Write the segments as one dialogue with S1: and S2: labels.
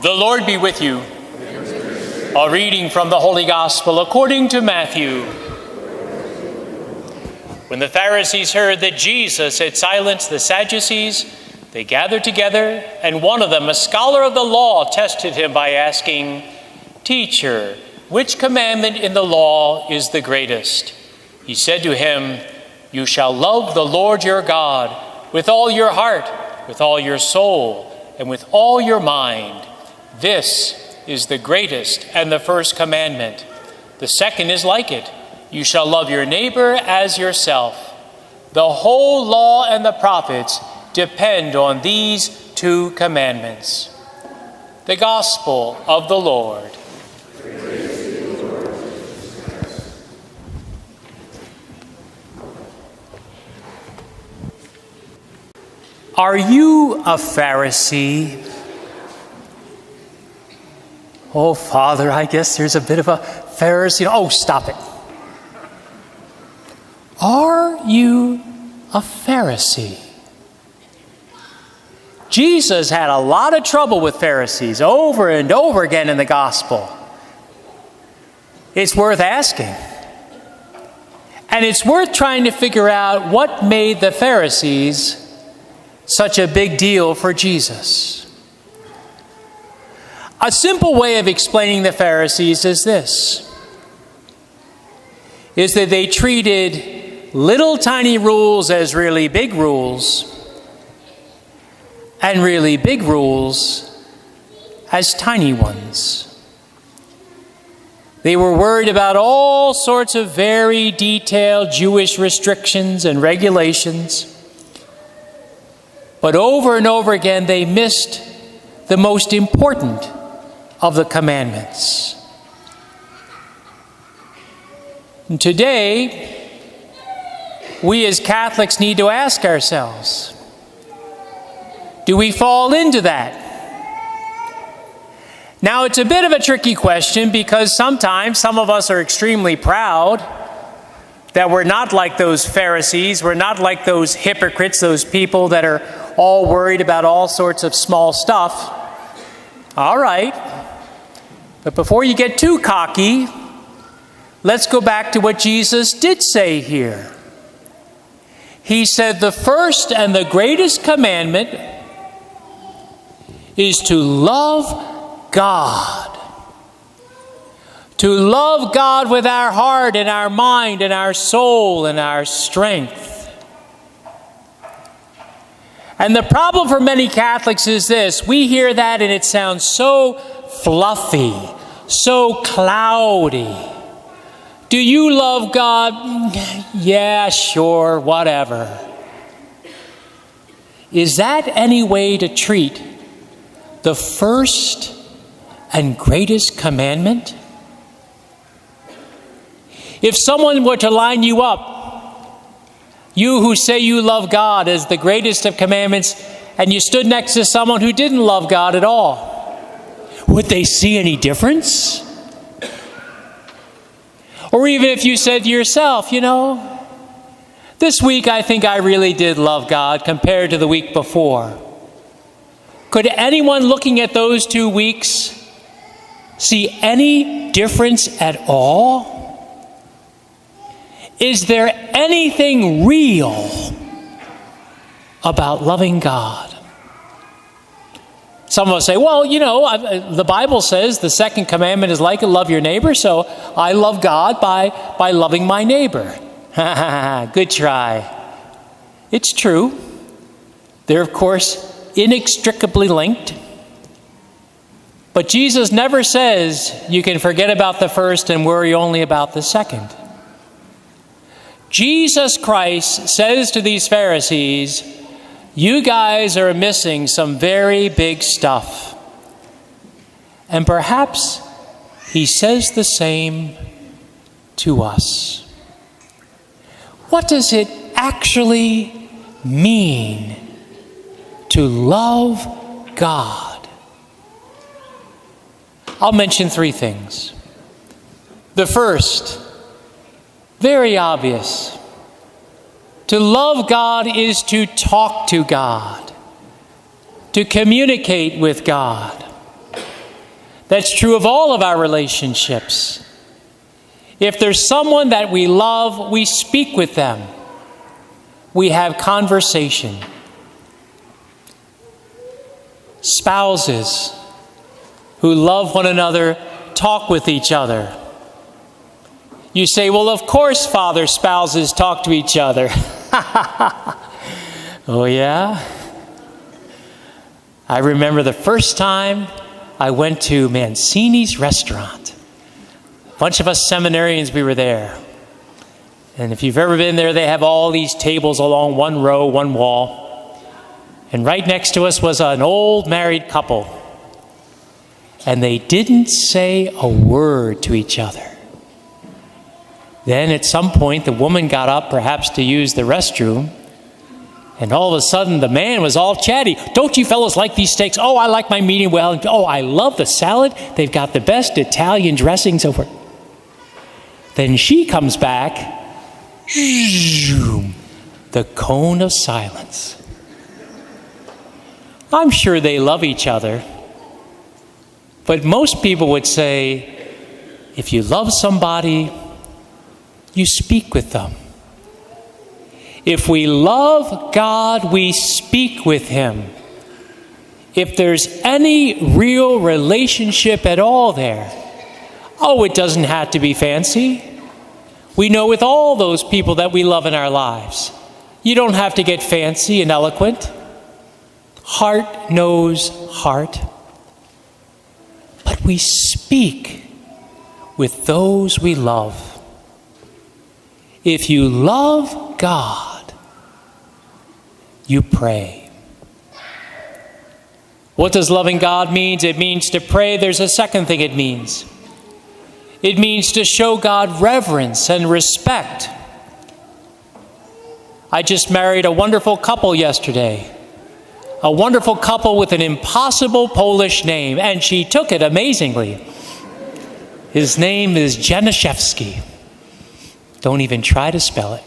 S1: The Lord be with you. A reading from the Holy Gospel according to Matthew. When the Pharisees heard that Jesus had silenced the Sadducees, they gathered together, and one of them, a scholar of the law, tested him by asking, "Teacher, which commandment in the law is the greatest?" He said to him, "You shall love the Lord your God with all your heart, with all your soul, and with all your mind. This is the greatest and the first commandment. The second is like it. You shall love your neighbor as yourself. The whole law and the prophets depend on these two commandments." The Gospel of the Lord. Are you a Pharisee? Oh, Father, I guess there's a bit of a Pharisee. Oh, stop it. Are you a Pharisee? Jesus had a lot of trouble with Pharisees over and over again in the gospel. It's worth asking. And it's worth trying to figure out what made the Pharisees such a big deal for Jesus. A simple way of explaining the Pharisees is this, is that they treated little tiny rules as really big rules, and really big rules as tiny ones. They were worried about all sorts of very detailed Jewish restrictions and regulations, but over and over again they missed the most important of the commandments. And today, we as Catholics need to ask ourselves, do we fall into that? Now, it's a bit of a tricky question because sometimes some of us are extremely proud that we're not like those Pharisees, we're not like those hypocrites, those people that are all worried about all sorts of small stuff. All right. But before you get too cocky, let's go back to what Jesus did say here. He said the first and the greatest commandment is to love God. To love God with our heart and our mind and our soul and our strength. And the problem for many Catholics is this. We hear that and it sounds so fluffy, so cloudy. Do you love God? Yeah, sure, whatever. Is that any way to treat the first and greatest commandment? If someone were to line you up, you who say you love God as the greatest of commandments, and you stood next to someone who didn't love God at all, would they see any difference? Or even if you said to yourself, this week I think I really did love God compared to the week before. Could anyone looking at those 2 weeks see any difference at all? Is there anything real about loving God? Some of us say, well, the Bible says the second commandment is like it, love your neighbor, so I love God by loving my neighbor. Good try. It's true. They're, of course, inextricably linked. But Jesus never says you can forget about the first and worry only about the second. Jesus Christ says to these Pharisees, you guys are missing some very big stuff. And perhaps he says the same to us. What does it actually mean to love God? I'll mention 3 things. The first, very obvious. To love God is to talk to God, to communicate with God. That's true of all of our relationships. If there's someone that we love, we speak with them. We have conversation. Spouses who love one another talk with each other. You say, well, of course father spouses talk to each other. Oh, yeah? I remember the first time I went to Mancini's restaurant. A bunch of us seminarians, we were there. And if you've ever been there, they have all these tables along one row, one wall. And right next to us was an old married couple. And they didn't say a word to each other. Then at some point, the woman got up, perhaps to use the restroom, and all of a sudden, the man was all chatty. Don't you fellows like these steaks? Oh, I like my medium well. Oh, I love the salad. They've got the best Italian dressings over. Then she comes back, the cone of silence. I'm sure they love each other, but most people would say, if you love somebody, you speak with them. If we love God, we speak with Him. If there's any real relationship at all there, oh, it doesn't have to be fancy. We know with all those people that we love in our lives, you don't have to get fancy and eloquent. Heart knows heart. But we speak with those we love. If you love God, you pray. What does loving God mean? It means to pray. There's a second thing it means. It means to show God reverence and respect. I just married a wonderful couple yesterday. A wonderful couple with an impossible Polish name, and she took it amazingly. His name is Janiszewski. Don't even try to spell it.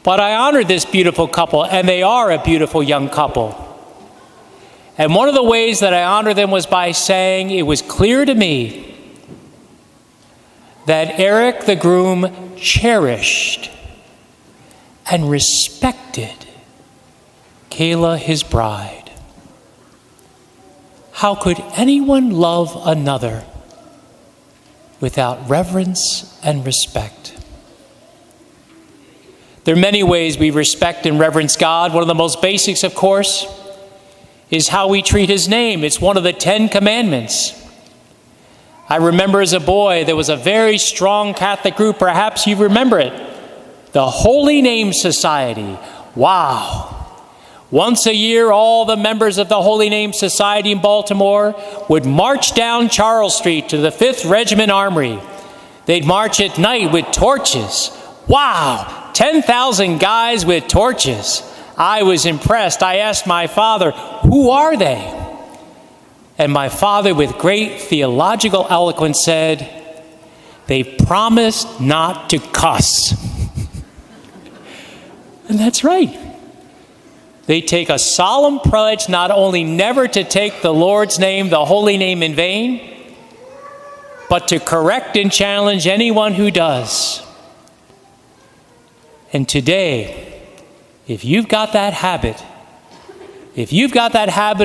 S1: But I honored this beautiful couple, and they are a beautiful young couple. And one of the ways that I honored them was by saying it was clear to me that Eric, the groom, cherished and respected Kayla, his bride. How could anyone love another without reverence and respect? There are many ways we respect and reverence God. One of the most basics, of course, is how we treat His name. It's one of the 10 Commandments. I remember as a boy, there was a very strong Catholic group, perhaps you remember it, the Holy Name Society. Wow. Once a year, all the members of the Holy Name Society in Baltimore would march down Charles Street to the 5th Regiment Armory. They'd march at night with torches. Wow, 10,000 guys with torches. I was impressed. I asked my father, who are they? And my father, with great theological eloquence, said, they promised not to cuss. And that's right. They take a solemn pledge not only never to take the Lord's name, the holy name, in vain, but to correct and challenge anyone who does. And today, if you've got that habit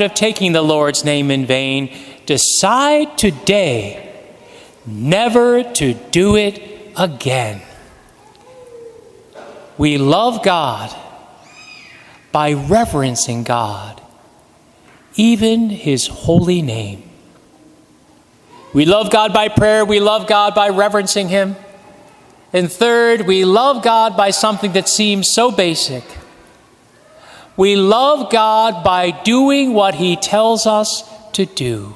S1: of taking the Lord's name in vain, decide today never to do it again. We love God by reverencing God, even His holy name. We love God by prayer. We love God by reverencing Him. And third, we love God by something that seems so basic. We love God by doing what He tells us to do.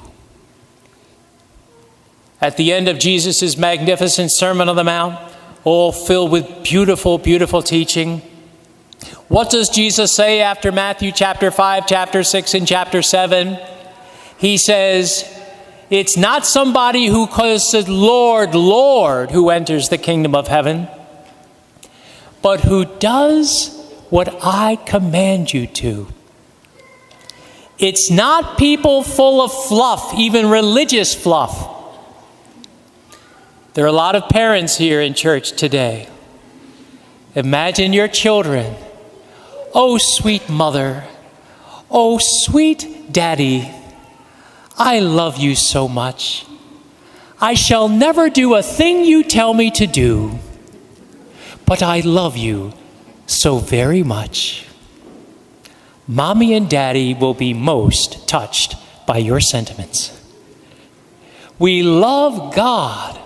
S1: At the end of Jesus' magnificent Sermon on the Mount, all filled with beautiful, beautiful teaching, what does Jesus say after Matthew chapter 5, chapter 6, and chapter 7? He says, it's not somebody who says, Lord, Lord, who enters the kingdom of heaven, but who does what I command you to. It's not people full of fluff, even religious fluff. There are a lot of parents here in church today. Imagine your children. Oh, sweet mother. Oh, sweet daddy. I love you so much. I shall never do a thing you tell me to do, but I love you so very much. Mommy and Daddy will be most touched by your sentiments. We love God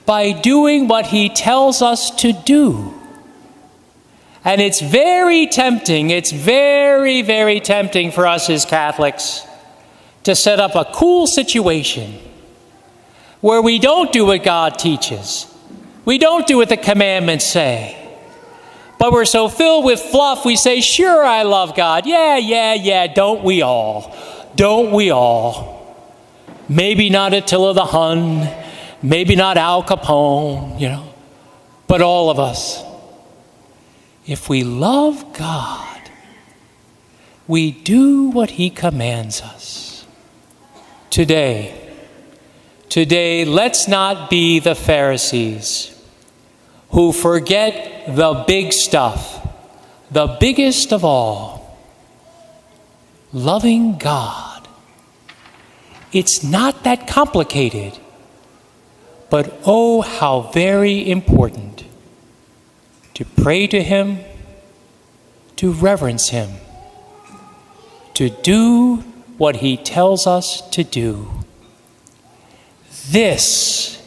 S1: by doing what He tells us to do. And it's very tempting, it's very, very tempting for us as Catholics to set up a cool situation where we don't do what God teaches. We don't do what the commandments say. But we're so filled with fluff, we say, sure, I love God. Yeah, don't we all? Don't we all? Maybe not Attila the Hun, maybe not Al Capone, but all of us. If we love God, we do what He commands us. Today, let's not be the Pharisees who forget the big stuff, the biggest of all, loving God. It's not that complicated, but oh, how very important to pray to Him, to reverence Him, to do what He tells us to do. This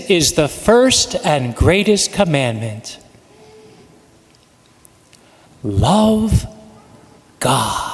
S1: is the first and greatest commandment. Love God.